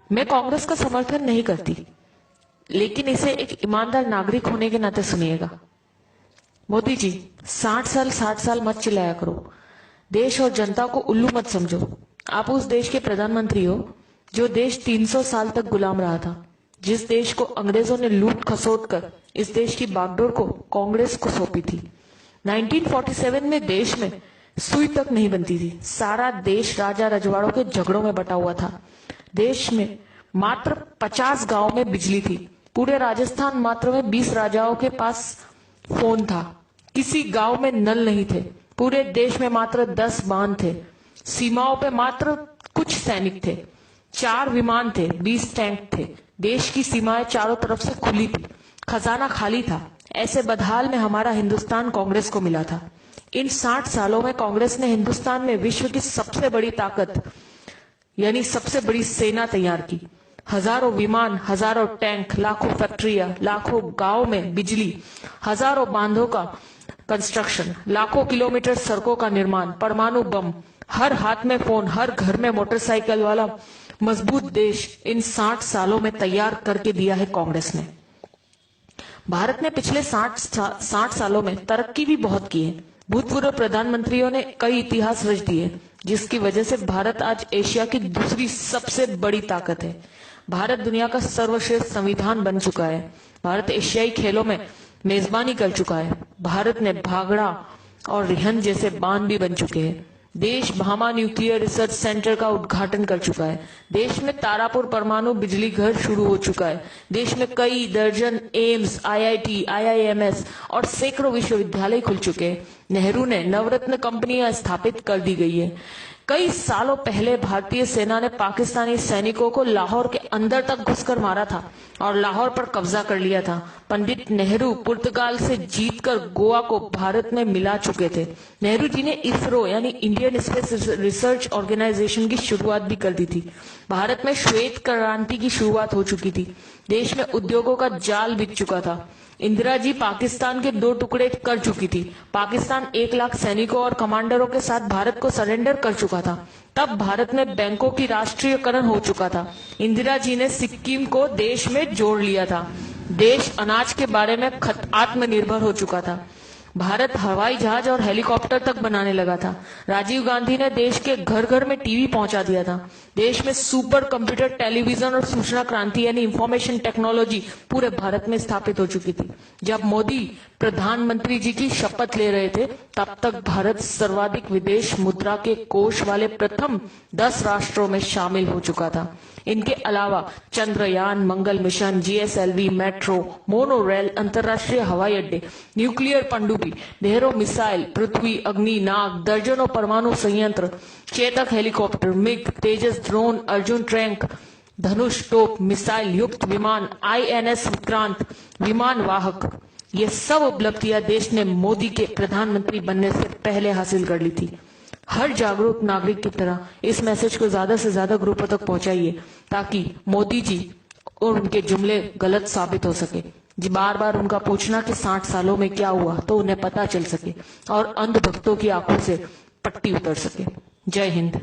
मैं कांग्रेस का समर्थन नहीं करती, लेकिन इसे एक ईमानदार नागरिक होने के नाते सुनिएगा। मोदी जी, 60 साल मत चिल्लाया करो। देश और जनता को उल्लू मत समझो। आप उस देश के प्रधानमंत्री हो जो देश 300 साल तक गुलाम रहा था, जिस देश को अंग्रेजों ने लूट खसोट कर इस देश की बागडोर को कांग्रेस को सौंपी थी। 1947 में देश में सुई तक नहीं बनती थी। सारा देश राजा रजवाड़ों के झगड़ों में बटा हुआ था। देश में मात्र 50 गांव में बिजली थी। पूरे राजस्थान मात्र में 20 राजाओं के पास फोन था। किसी गांव में नल नहीं थे। पूरे देश में मात्र 10 बांध थे। सीमाओं पे मात्र कुछ सैनिक थे। 4 विमान थे, 20 टैंक थे। देश की सीमाएं चारों तरफ से खुली थी। खजाना खाली था। ऐसे बदहाल में हमारा हिंदुस्तान कांग्रेस को मिला था। इन 60 सालों में कांग्रेस ने हिंदुस्तान में विश्व की सबसे बड़ी ताकत यानी सबसे बड़ी सेना तैयार की। हजारों विमान, हजारों टैंक, लाखों फैक्ट्रियां, लाखों गांव में बिजली, हजारों बांधों का कंस्ट्रक्शन, लाखों किलोमीटर सड़कों का निर्माण, परमाणु बम, हर हाथ में फोन, हर घर में मोटरसाइकिल वाला मजबूत देश इन 60 सालों में तैयार करके दिया है कांग्रेस ने। भारत ने पिछले 60 सालों में तरक्की भी बहुत की है। भूतपूर्व प्रधानमंत्रियों ने कई इतिहास रच दिए, जिसकी वजह से भारत आज एशिया की दूसरी सबसे बड़ी ताकत है। भारत दुनिया का सर्वश्रेष्ठ संविधान बन चुका है। भारत एशियाई खेलों में मेजबानी कर चुका है। भारत ने भागड़ा और रिहंद जैसे बांध भी बन चुके हैं। देश भामा न्यूक्लियर रिसर्च सेंटर का उद्घाटन कर चुका है। देश में तारापुर परमाणु बिजली घर शुरू हो चुका है। देश में कई दर्जन एम्स, आईआईटी, आईआईएमएस और सैकड़ों विश्वविद्यालय खुल चुके हैं। नेहरू ने नवरत्न कंपनियां स्थापित कर दी गई है। कई सालों पहले भारतीय सेना ने पाकिस्तानी सैनिकों को लाहौर के अंदर तक घुसकर मारा था और लाहौर पर कब्जा कर लिया था। पंडित नेहरू पुर्तगाल से जीतकर गोवा को भारत में मिला चुके थे। नेहरू जी ने इसरो यानी इंडियन स्पेस रिसर्च ऑर्गेनाइजेशन की शुरुआत भी कर दी थी। भारत में श्वेत क्रांति की शुरुआत हो चुकी थी। देश में उद्योगों का जाल बिछ चुका था। इंदिरा जी पाकिस्तान के 2 टुकड़े कर चुकी थी। पाकिस्तान 1 लाख सैनिकों और कमांडरों के साथ भारत को सरेंडर कर चुका था। तब भारत में बैंकों की राष्ट्रीयकरण हो चुका था। इंदिरा जी ने सिक्किम को देश में जोड़ लिया था। देश अनाज के बारे में आत्मनिर्भर हो चुका था। भारत हवाई जहाज और हेलीकॉप्टर तक बनाने लगा था। राजीव गांधी ने देश के घर घर में टीवी पहुंचा दिया था। देश में सुपर कंप्यूटर, टेलीविजन और सूचना क्रांति यानी इंफॉर्मेशन टेक्नोलॉजी पूरे भारत में स्थापित हो चुकी थी। जब मोदी प्रधानमंत्री जी की शपथ ले रहे थे, तब तक भारत सर्वाधिक विदेश मुद्रा के कोष वाले प्रथम 10 राष्ट्रों में शामिल हो चुका था। इनके अलावा Chandrayaan, Mangal mission, GSLV, metro, monorail, अंतर्राष्ट्रीय हवाई अड्डे, न्यूक्लियर पनडुब्बी, ढेरों मिसाइल, पृथ्वी, अग्नि, नाग, दर्जनों परमाणु संयंत्र, चेतक हेलीकॉप्टर, मिग, तेजस ड्रोन, अर्जुन टैंक, धनुष तोप, मिसाइल युक्त विमान, आईएनएस विक्रांत, विमान वाहक, ये सब उपलब्धियां देश ने मोदी के प्रधानमंत्री बनने से पहले हासिल कर ली थी। हर जागरूक नागरिक की तरह इस मैसेज को ज्यादा से ज्यादा ग्रुपों तक पहुंचाइए, ताकि मोदी जी और उनके जुमले गलत साबित हो सके। जी बार बार उनका पूछना कि 60 सालों में क्या हुआ, तो उन्हें पता चल सके और अंधभक्तों की आंखों से पट्टी उतर सके। जय हिंद।